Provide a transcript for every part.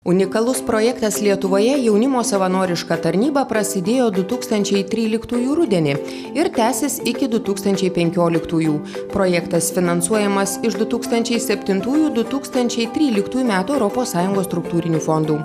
Unikalus projektas Lietuvoje jaunimo savanoriška tarnyba prasidėjo 2013 rudenį ir tęsis iki 2015. Projektas finansuojamas iš 2007-2013 metų ES struktūrinių fondų.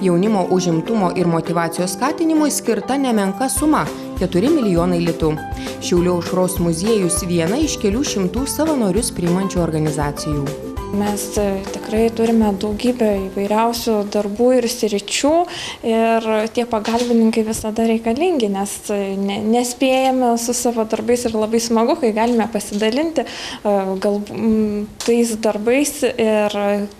Jaunimo užimtumo ir motyvacijos skatinimui skirta nemenka suma – 4 milijonai litų. Šiaulių Aušros muziejus viena iš kelių šimtų savanorius priimančių organizacijų. Mes tikrai turime daugybę įvairiausių darbų ir sričių ir tie pagalbininkai visada reikalingi, nes nespėjame su savo darbais ir labai smagu, kai galime pasidalinti tais darbais ir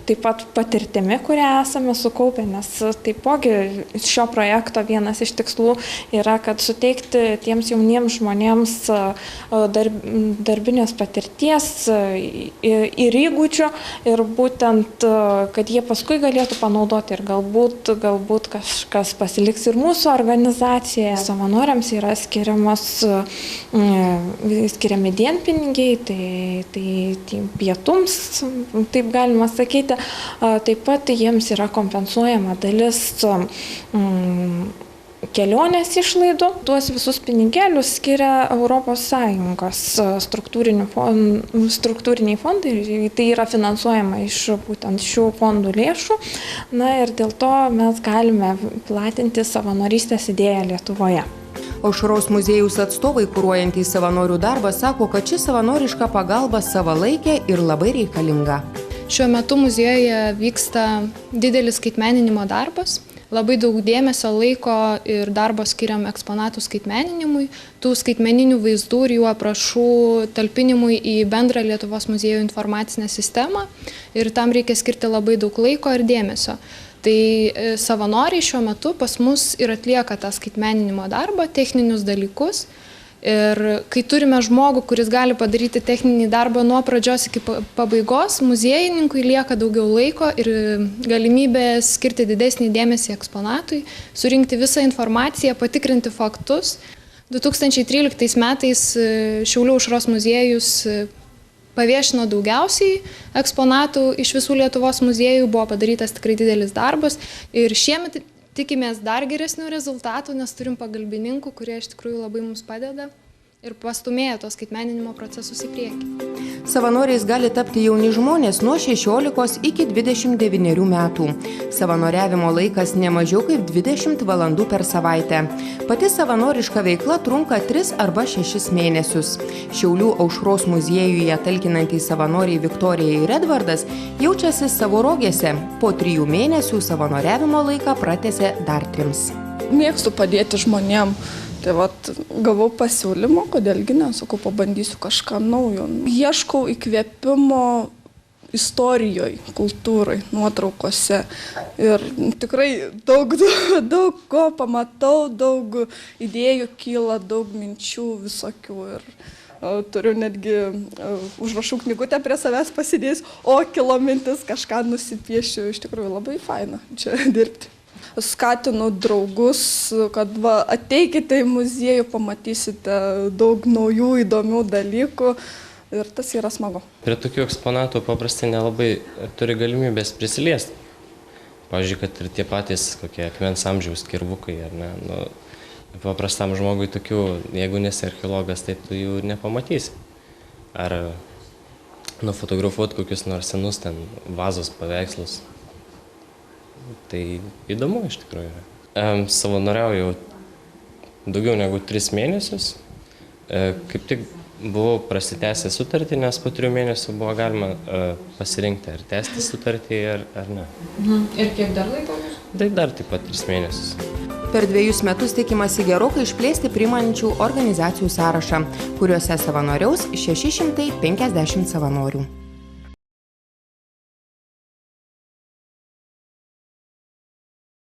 taip pat patirtimi, kurią esame sukaupę, nes taipogi šio projekto vienas iš tikslų yra, kad suteikti tiems jauniems žmonėms darbinės patirties ir įgūdžių, ir būtent, kad jie paskui galėtų panaudoti ir galbūt kažkas pasiliks ir mūsų organizacijoje. Savanoriams yra skiriami dienpinigiai, tai pietums, taip galima sakyti. Taip pat jiems yra kompensuojama dalis kelionės išlaidų. Tuos visus pinigėlius skiria ES struktūriniai fondai ir tai yra finansuojama iš būtent šių fondų lėšų. Na ir dėl to mes galime platinti savanorystės idėją Lietuvoje. Aušros muziejaus atstovai, kuruojantys savanorių darbą, sako, kad ši savanoriška pagalba savalaikė ir labai reikalinga. Šiuo metu muziejuje vyksta didelis skaitmeninimo darbas. Labai daug dėmesio, laiko ir darbo skiriam eksponatų skaitmeninimui, tų skaitmeninių vaizdų ir jų aprašų talpinimui į bendrą Lietuvos muziejų informacinę sistemą ir tam reikia skirti labai daug laiko ir dėmesio. Tai savanoriai šiuo metu pas mus ir atlieka tą skaitmeninimo darbą, techninius dalykus. Ir kai turime žmogų, kuris gali padaryti techninį darbą nuo pradžios iki pabaigos, muziejininkui lieka daugiau laiko ir galimybė skirti didesnį dėmesį eksponatui, surinkti visą informaciją, patikrinti faktus. 2013 metais Šiaulių Aušros muziejus paviešino daugiausiai eksponatų iš visų Lietuvos muziejų, buvo padarytas tikrai didelis darbas ir šiemet tikimės dar geresnių rezultatų, nes turim pagalbininkų, kurie iš tikrųjų labai mums padeda ir pastumėja tos skaitmeninimo procesus į priekį. Savanoriais gali tapti jauni žmonės nuo 16 iki 29 metų. Savanoriavimo laikas ne mažiau kaip 20 valandų per savaitę. Pati savanoriška veikla trunka 3 arba 6 mėnesius. Šiaulių Aušros muziejuje talkinantys savanoriai Viktorija ir Edvardas jaučiasi savo rogėse. Po 3 mėnesių savanoriavimo laiką pratęsė dar 3. Mėgstu padėti žmonėm. Tai gavau pasiūlymą, kodėlgi nesakau, pabandysiu kažką naujo. Ieškau įkvėpimo istorijoje, kultūrai, nuotraukose. Ir tikrai daug ko pamatau, daug idėjų kyla, daug minčių visokių. Ir turiu netgi užrašų knygutę prie savęs pasidėjus, kilo mintis, kažką nusipiešiu. Iš tikrųjų labai faina čia dirbti. Skatinu draugus, kad ateikite į muziejų, pamatysite daug naujų įdomių dalykų ir tas yra smagu. Prie tokių eksponatų paprastai nelabai turi galimybės prisiliesti. Pavyzdžiui, kad ir tie patys kokie akmens amžiaus kirvukai, ar ne? Paprastam žmogui tokių, jeigu nesi archeologas, tai tu jų nepamatysi. Ar nufotografuoti kokius nors senus ten vazos paveikslus. Tai įdomu iš tikrųjų. Savanoriauju daugiau negu 3 mėnesius. Kaip tik buvau prasitęsęs sutartį, nes po 3 mėnesių buvo galima pasirinkti, ar tęsti sutartį, ar ne. Ir kiek dar laiko? Tai dar taip pat 3 mėnesius. Per 2 metus tikimasi gerokai išplėsti priimančių organizacijų sąrašą, kuriuose savanoriaus 650 savanorių.